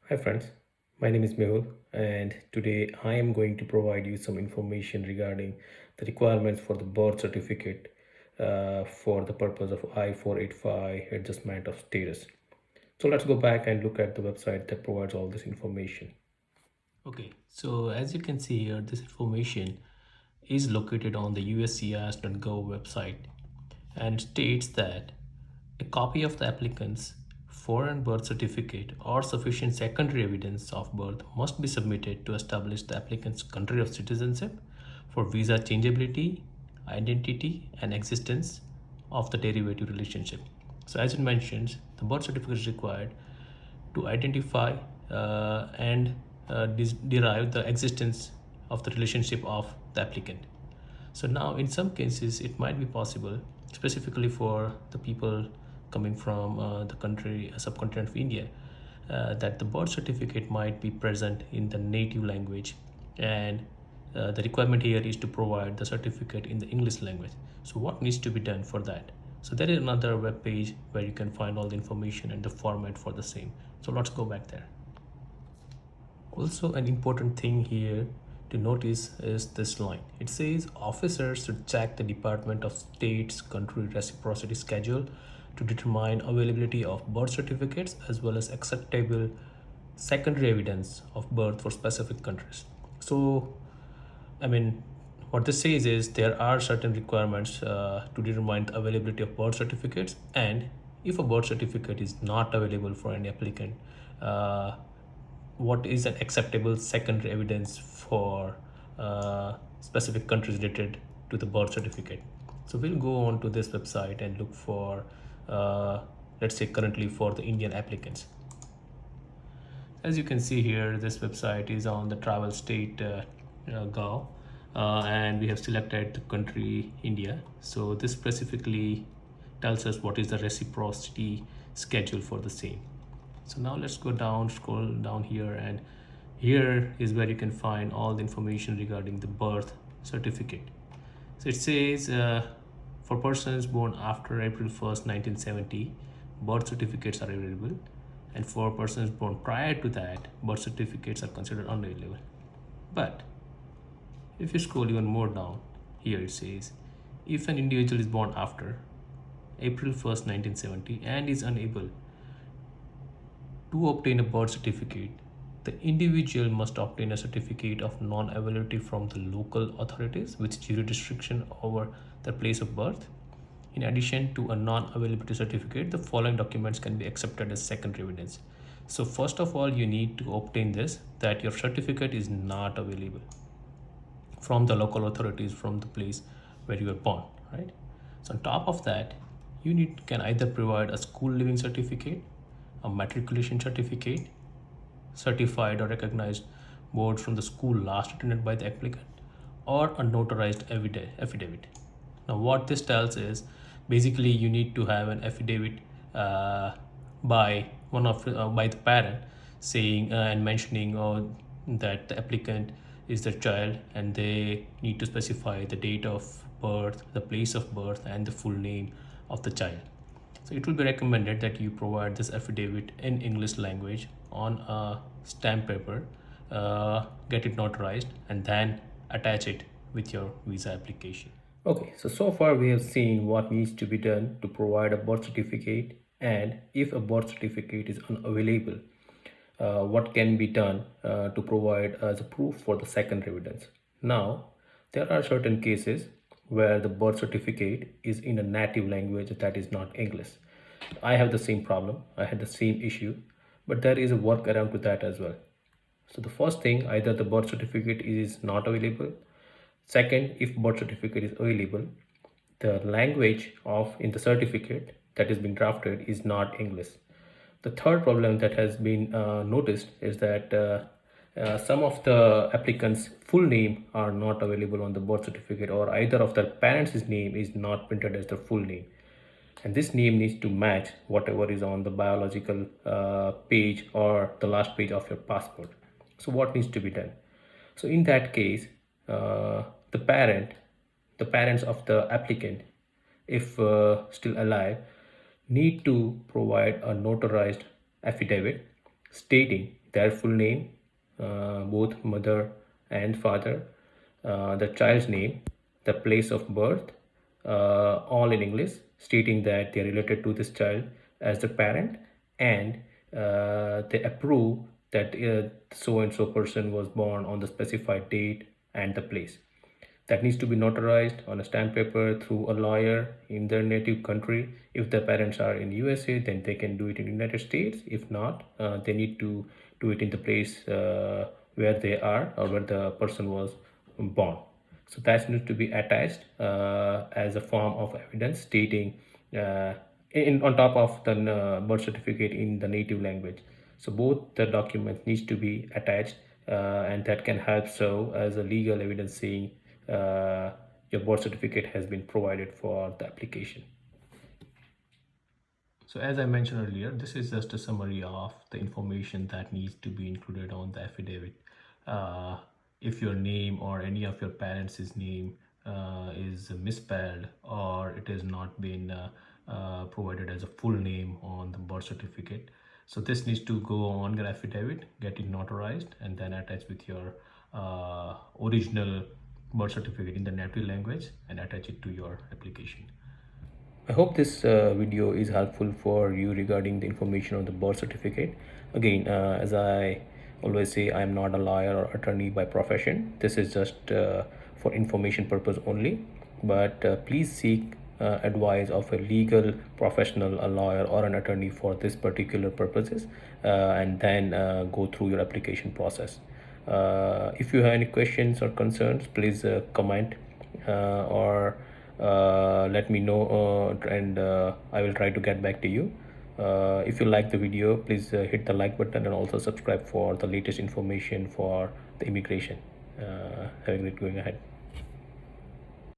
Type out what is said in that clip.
Hi friends, my name is Mehul and today I am going to provide you some information regarding the requirements for the birth certificate for the purpose of I485 adjustment of status. So let's go back and look at the website that provides all this information. Okay, so as you can see here, this information is located on the uscis.gov website and states that a copy of the applicant's foreign birth certificate or sufficient secondary evidence of birth must be submitted to establish the applicant's country of citizenship for visa changeability, identity, and existence of the derivative relationship. So, as it mentions, the birth certificate is required to identify and derive the existence of the relationship of the applicant. So now in some cases it might be possible, specifically for the people coming from the country subcontinent of India, that the birth certificate might be present in the native language, and the requirement here is to provide the certificate in the English language. So what needs to be done for that? So there is another web page where you can find all the information and the format for the same. So let's go back there. Also, an important thing here to notice is this line. It says officers should check the Department of State's country reciprocity schedule to determine availability of birth certificates as well as acceptable secondary evidence of birth for specific countries. So, I mean, what this says is there are certain requirements to determine the availability of birth certificates, and if a birth certificate is not available for any applicant, uh, what is an acceptable secondary evidence for specific countries related to the birth certificate. So we'll go on to this website and look for, let's say currently for the Indian applicants. As you can see here, this website is on the travel state gov, and we have selected the country India. So this specifically tells us what is the reciprocity schedule for the same. So now let's go down, scroll down here, and here is where you can find all the information regarding the birth certificate. So it says for persons born after April 1st, 1970, birth certificates are available, and for persons born prior to that, birth certificates are considered unavailable. But if you scroll even more down, here it says if an individual is born after April 1st, 1970 and is unable to obtain a birth certificate, the individual must obtain a certificate of non-availability from the local authorities with jurisdiction over their place of birth. In addition to a non-availability certificate, the following documents can be accepted as secondary evidence. So first of all, you need to obtain this, that your certificate is not available from the local authorities from the place where you were born, right? So on top of that, you can either provide a school living certificate, a matriculation certificate, certified or recognized board from the school last attended by the applicant, or a notarized affidavit. Now what this tells is basically you need to have an affidavit by by the parent saying and mentioning that the applicant is their child, and they need to specify the date of birth, the place of birth, and the full name of the child. So it will be recommended that you provide this affidavit in English language on a stamp paper, get it notarized, and then attach it with your visa application. Okay, so far we have seen what needs to be done to provide a birth certificate, and if a birth certificate is unavailable, what can be done to provide as a proof for the secondary evidence. Now, there are certain cases where the birth certificate is in a native language that is not English. I have the same problem, I had the same issue, but there is a workaround to that as well. So the first thing, either the birth certificate is not available. Second, if birth certificate is available, the language of in the certificate that is being drafted is not English. The third problem that has been noticed is that some of the applicants' full name are not available on the birth certificate, or either of their parents' name is not printed as their full name. And this name needs to match whatever is on the biological page or the last page of your passport. So what needs to be done? So in that case, the parents of the applicant, if still alive, need to provide a notarized affidavit stating their full name, both mother and father, the child's name, the place of birth, all in English, stating that they are related to this child as the parent, and they approve that so and so person was born on the specified date and the place. That needs to be notarized on a stamp paper through a lawyer in their native country. If the parents are in USA, then they can do it in United States. If not, they need to do it in the place where they are or where the person was born. So that needs to be attached as a form of evidence stating on top of the birth certificate in the native language. So both the documents needs to be attached, and that can help serve as a legal evidence saying your birth certificate has been provided for the application. So as I mentioned earlier, this is just a summary of the information that needs to be included on the affidavit. If your name or any of your parents' name is misspelled, or it has not been provided as a full name on the birth certificate, so this needs to go on your affidavit, get it notarized, and then attach with your original birth certificate in the native language and attach it to your application. I hope this video is helpful for you regarding the information on the birth certificate. Again, as I always say, I am not a lawyer or attorney by profession. This is just for information purpose only. But please seek advice of a legal professional, a lawyer or an attorney for this particular purposes, and then go through your application process. If you have any questions or concerns, please comment or let me know, and I will try to get back to you. If you like the video, please hit the like button and also subscribe for the latest information for the immigration. Have a great going ahead.